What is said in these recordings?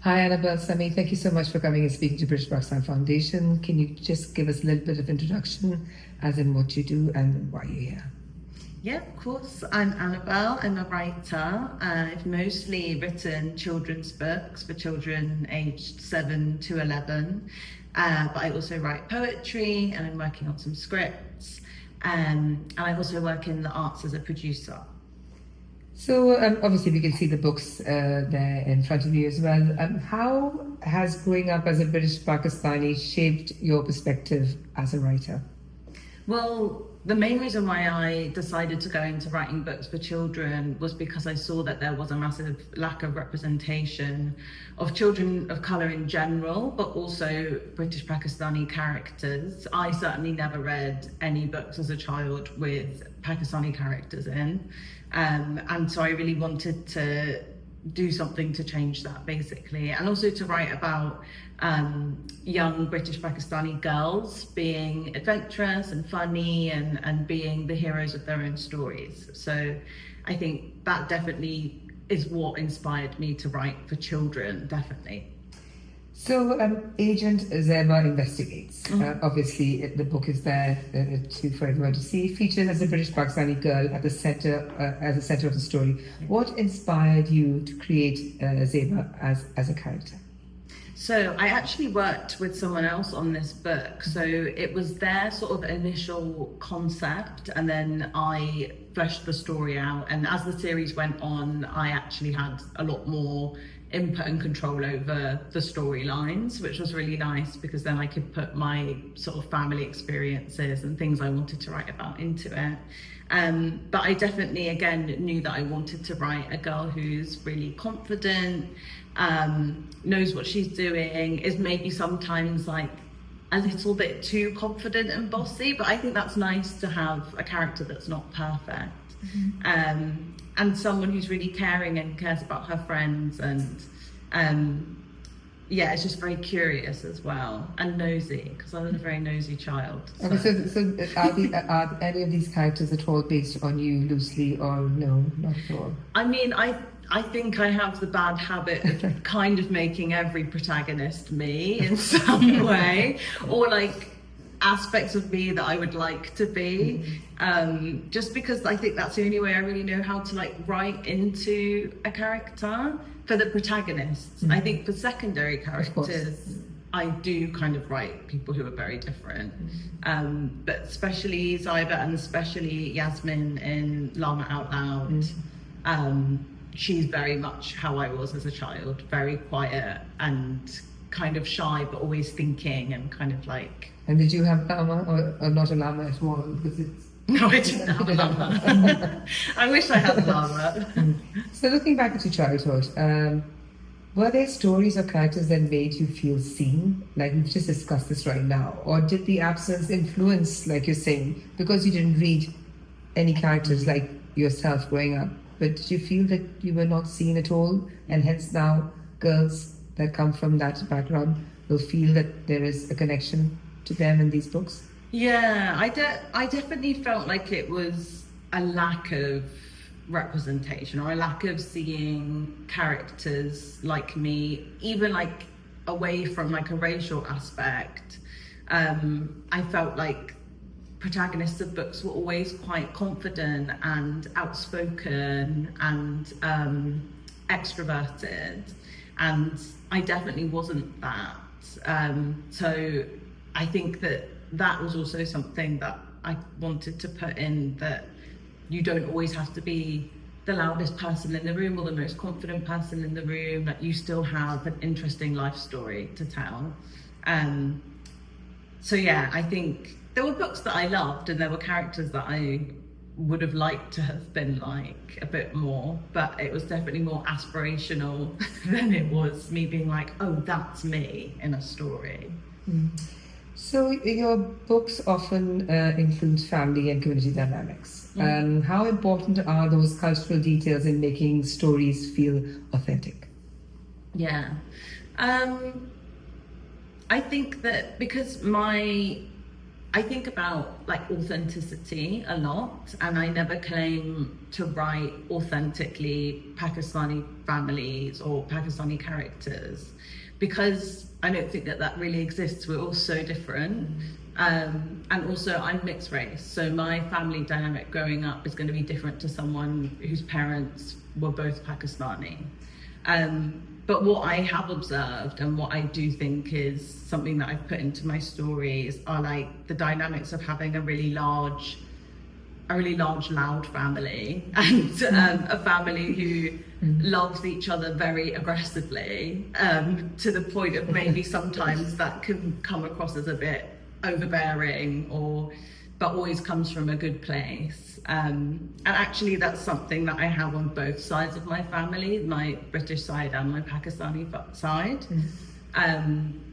Hi, Annabelle Sami. Thank you so much for coming and speaking to British Pakistan Foundation. Can you just give us a little bit of introduction, as in what you do and why you're here? Yeah, of course. I'm Annabelle. I'm a writer. I've mostly written children's books for children aged 7 to 11. But I also write poetry and I'm working on some scripts. And I also work in the arts as a producer. So obviously we can see the books there in front of you as well. How has growing up as a British Pakistani shaped your perspective as a writer? Well, the main reason why I decided to go into writing books for children was because I saw that there was a massive lack of representation of children of colour in general, but also British Pakistani characters. I certainly never read any books as a child with Pakistani characters in. And so I really wanted to do something to change that, basically, and also to write about young British Pakistani girls being adventurous and funny and being the heroes of their own stories. So I think that definitely is what inspired me to write for children, definitely. So Agent Zeba Investigates. Obviously the book is there for everyone to see. Featured as a British Pakistani girl at the center of the story. What inspired you to create Zeba as a character? So I actually worked with someone else on this book. So it was their sort of initial concept, and then I fleshed the story out. And as the series went on, I actually had a lot more input and control over the storylines, which was really nice because then I could put my sort of family experiences and things I wanted to write about into it. But I definitely, again, knew that I wanted to write a girl who's really confident, knows what she's doing, is maybe sometimes like a little bit too confident and bossy, but I think that's nice to have a character that's not perfect. And someone who's really caring and cares about her friends, and yeah, it's just very curious as well, and nosy, because I was a very nosy child. So. Okay, so are any of these characters at all based on you loosely, or no, not at all? I mean, I think I have the bad habit of kind of making every protagonist me in some way, or like aspects of me that I would like to be, just because I think that's the only way I really know how to like write into a character for the protagonists. I think for secondary characters, I do kind of write people who are very different, but especially Zaiba and especially Yasmin in Llama Out Loud. She's very much how I was as a child, very quiet and kind of shy, but always thinking and kind of like. And did you have llama or not a llama at all? Because it's... No, I didn't have a llama. I wish I had a llama. So looking back at your childhood, were there stories or characters that made you feel seen? Like we've just discussed this right now. Or did the absence influence, like you're saying, because you didn't read any characters like yourself growing up, but did you feel that you were not seen at all? And hence now girls that come from that background will feel that there is a connection to them in these books? Yeah, I definitely felt like it was a lack of representation, or a lack of seeing characters like me, even like away from like a racial aspect. I felt like protagonists of books were always quite confident and outspoken and extroverted, and I definitely wasn't that. So I think that was also something that I wanted to put in, that you don't always have to be the loudest person in the room or the most confident person in the room, that you still have an interesting life story to tell. So yeah, I think there were books that I loved and there were characters that I would have liked to have been like a bit more, but it was definitely more aspirational than it was me being like, oh, that's me in a story. So your books often include family and community dynamics. How important are those cultural details in making stories feel authentic? Yeah. I think that because my I think about like authenticity a lot, and I never claim to write authentically Pakistani families or Pakistani characters, because I don't think that that really exists. We're all so different. And also I'm mixed race, so my family dynamic growing up is going to be different to someone whose parents were both Pakistani. But what I have observed, and what I do think is something that I've put into my stories, are like the dynamics of having a really large, loud family, and a family who loves each other very aggressively, to the point of maybe sometimes that can come across as a bit overbearing, but always comes from a good place. And actually that's something that I have on both sides of my family, my British side and my Pakistani side.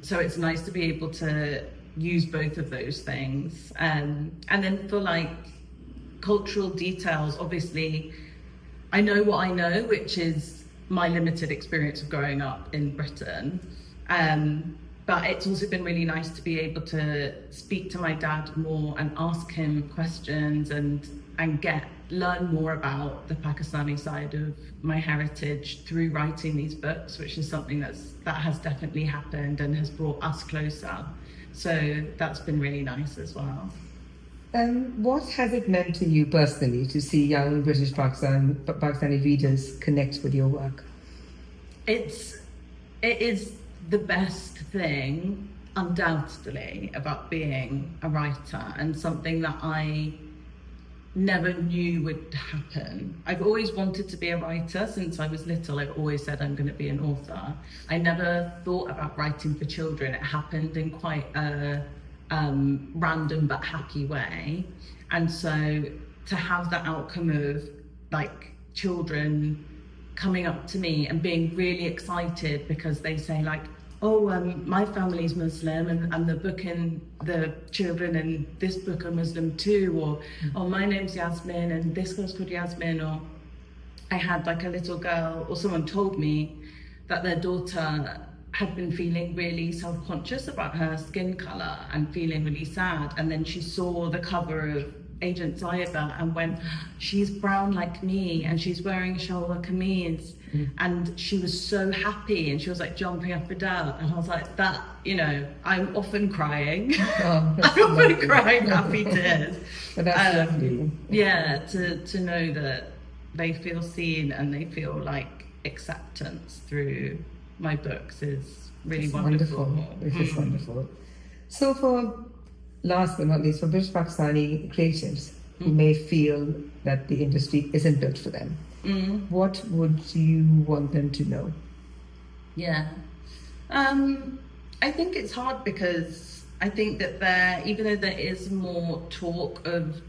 So it's nice to be able to use both of those things. And then for like cultural details, obviously I know what I know, which is my limited experience of growing up in Britain. But it's also been really nice to be able to speak to my dad more and ask him questions and learn more about the Pakistani side of my heritage through writing these books, which is something that has definitely happened and has brought us closer. So that's been really nice as well. What has it meant to you personally to see young British Pakistani readers connect with your work? It is the best thing, undoubtedly, about being a writer, and something that I never knew would happen. I've always wanted to be a writer since I was little. I've always said I'm going to be an author. I never thought about writing for children. It happened in quite a random but happy way. And so to have that outcome of like children coming up to me and being really excited because they say like, oh, my family's Muslim, and the children in this book are Muslim too, or oh, my name's Yasmin and this girl's called Yasmin, or I had like a little girl, or someone told me that their daughter had been feeling really self-conscious about her skin colour and feeling really sad, and then she saw the cover of Agent Zayaba and went, she's brown like me and she's wearing a shalwar kameez, and she was so happy and she was like jumping up and down, and I was like, that, you know, I'm often crying. I'm often crying happy tears. But that's lovely. Yeah, to know that they feel seen and they feel like acceptance through my books is really wonderful. It is wonderful. So for last but not least, for British Pakistani creatives who may feel that the industry isn't built for them, what would you want them to know? Yeah. I think it's hard because I think that even though there is more talk of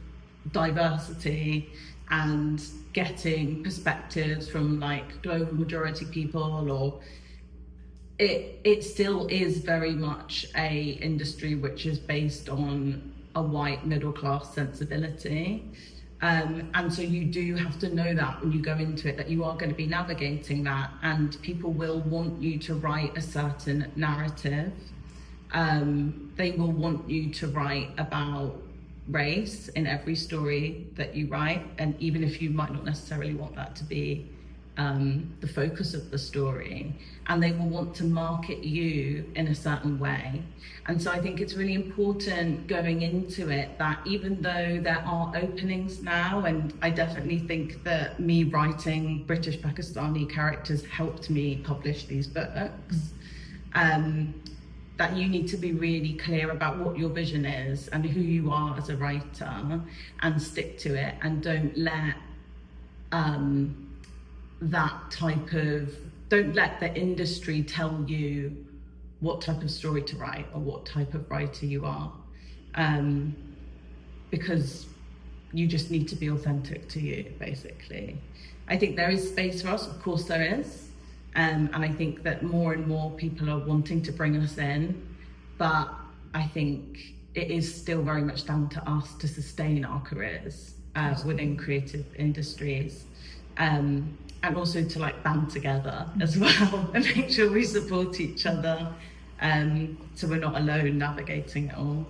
diversity and getting perspectives from like global majority people, or it still is very much a industry which is based on a white middle class sensibility. And so you do have to know that when you go into it, that you are going to be navigating that, and people will want you to write a certain narrative. They will want you to write about race in every story that you write, and even if you might not necessarily want that to be the focus of the story, and they will want to market you in a certain way. And so I think it's really important going into it that even though there are openings now, and I definitely think that me writing British Pakistani characters helped me publish these books, that you need to be really clear about what your vision is and who you are as a writer, and stick to it, and don't let don't let the industry tell you what type of story to write or what type of writer you are, because you just need to be authentic to you, basically. I think there is space for us, of course there is, and I think that more and more people are wanting to bring us in, but I think it is still very much down to us to sustain our careers within creative industries. And also to like band together as well and make sure we support each other, so we're not alone navigating it all.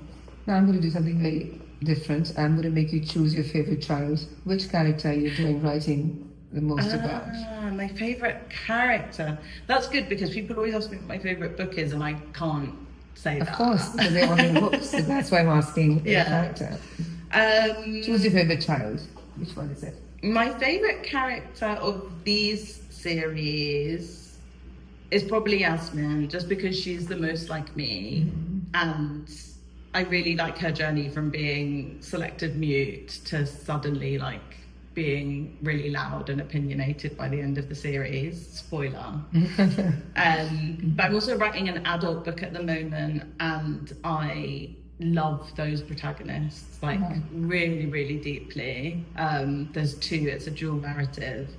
Now I'm going to do something very different. I'm going to make you choose your favorite child. Which character are you enjoying writing the most about? My favorite character. That's good because people always ask me what my favorite book is, and I can't say Of that. course, because they're all in books. So that's why I'm asking the Yeah. character. Choose your favorite child. Which one is it? My favorite character of these series is probably Yasmin, just because she's the most like me, and I really like her journey from being selective mute to suddenly like being really loud and opinionated by the end of the series. Spoiler. But I'm also writing an adult book at the moment, and I love those protagonists like really, really deeply. There's two. It's a dual narrative.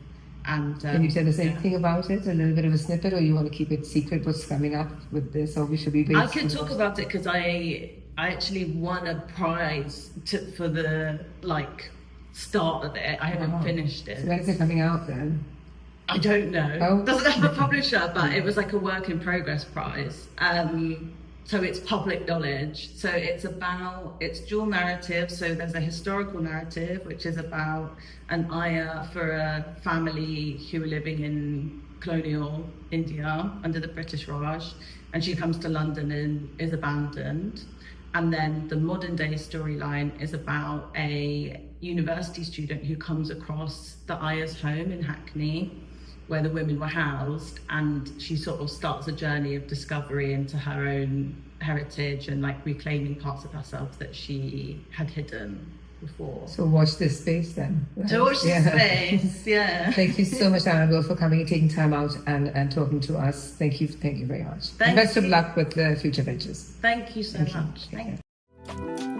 And Can you say the same yeah. thing about it? A little bit of a snippet, or you want to keep it secret? What's coming up with this, or we should be? I could talk about it because I actually won a prize for the like start of it. I haven't finished it. So when is it coming out then? I don't know. Oh. Doesn't have a publisher, but it was like a work in progress prize. So it's public knowledge. So it's dual narrative. So there's a historical narrative, which is about an ayah for a family who were living in colonial India under the British Raj, and she comes to London and is abandoned. And then the modern day storyline is about a university student who comes across the ayah's home in Hackney, where the women were housed, and she sort of starts a journey of discovery into her own heritage and like reclaiming parts of herself that she had hidden before. So watch this space then. Right? To watch this space, yeah. Thank you so much, Annabelle, for coming and taking time out and talking to us. Thank you very much. Thank and best of you. luck with the future ventures. Thank you so much. Thank you.